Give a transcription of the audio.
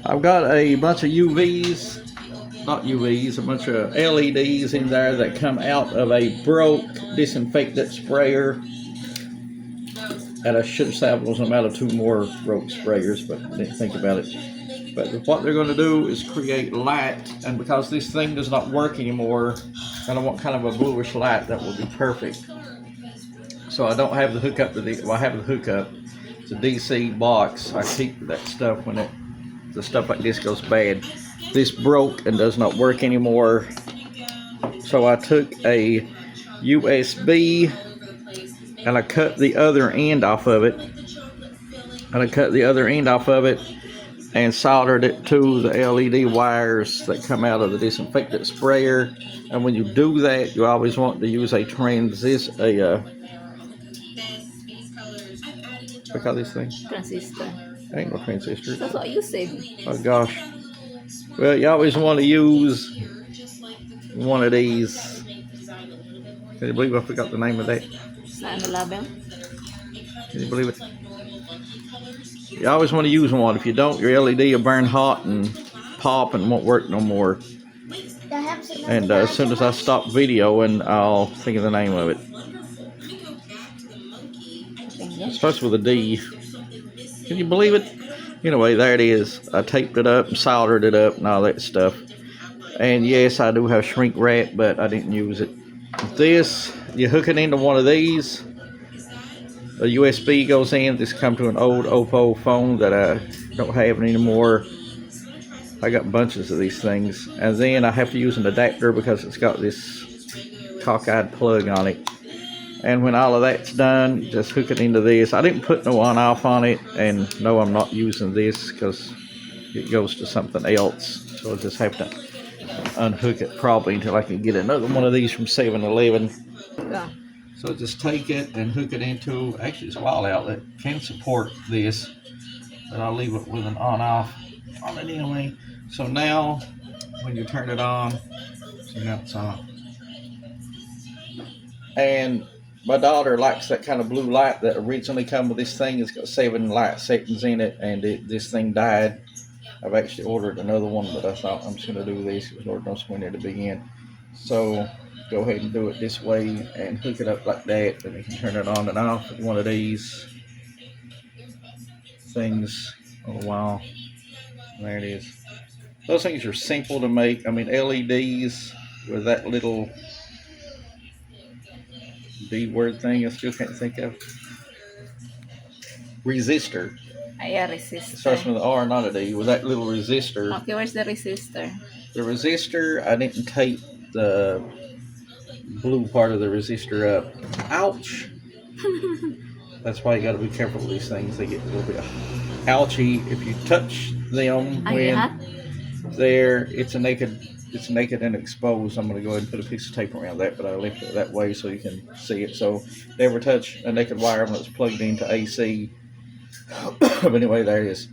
I've got a bunch of UVs, not UVs, a bunch of LEDs in there that come out of a broke disinfectant sprayer. And I should have salvaged them out of 2 more broke sprayers, but I didn't think about it. But what they're going to do is create light, and because this thing does not work anymore, and I want kind of a bluish light, that will be perfect. So I don't have the hookup to the, well, I have the hookup. It's a DC box. I keep that stuff when the stuff like this goes bad. This broke and does not work anymore. So I took a USB and I cut the other end off of it. And soldered it to the LED wires that come out of the disinfectant sprayer. And when you do that, you always want to use a what call this thing? Transistor. Ain't no transistor. That's what you said. Oh gosh. Well, you always want to use one of these. Can you believe I forgot the name of that? 911. Can you believe it? You always want to use one. If you don't, your LED will burn hot and pop and won't work no more. And as soon as I stop videoing, I'll think of the name of it. It starts with a D. Can you believe it? Anyway, there it is. I taped it up and soldered it up and all that stuff. And yes, I do have shrink wrap, but I didn't use it. This, you hook it into one of these. A USB goes in. This comes to an old Oppo phone that I don't have anymore. I got bunches of these things. And then I have to use an adapter because it's got this cockeyed plug on it. And when all of that's done, just hook it into this. I didn't put no on-off on it, and no, I'm not using this because it goes to something else. So I'll just have to unhook it probably until I can get another one of these from 7-Eleven. Yeah. So just take it and hook it into, actually it's a wall outlet, can support this, but I'll leave it with an on-off on it anyway. So now, when you turn it on, so now it's on. And my daughter likes that kind of blue light that originally come with this thing. It's got 7 light settings in it, and this thing died. I've actually ordered another one, but I thought I'm just going to do this because Lord knows when it'll begin. So go ahead and do it this way and hook it up like that, and you can turn it on and off with one of these things on the wall. There it is. Those things are simple to make. I mean, LEDs with that little D word thing I still can't think of. Resistor. Yeah, resistor. It starts with an R, not a D. With that little resistor. Okay, where's the resistor? The resistor, I didn't tape the blue part of the resistor up. Ouch! That's why you got to be careful with these things. They get a little bit ouchy if you touch them when it's naked and exposed. I'm going to go ahead and put a piece of tape around that, but I left it that way so you can see it. So never touch a naked wire when it's plugged into AC. But anyway, there it is.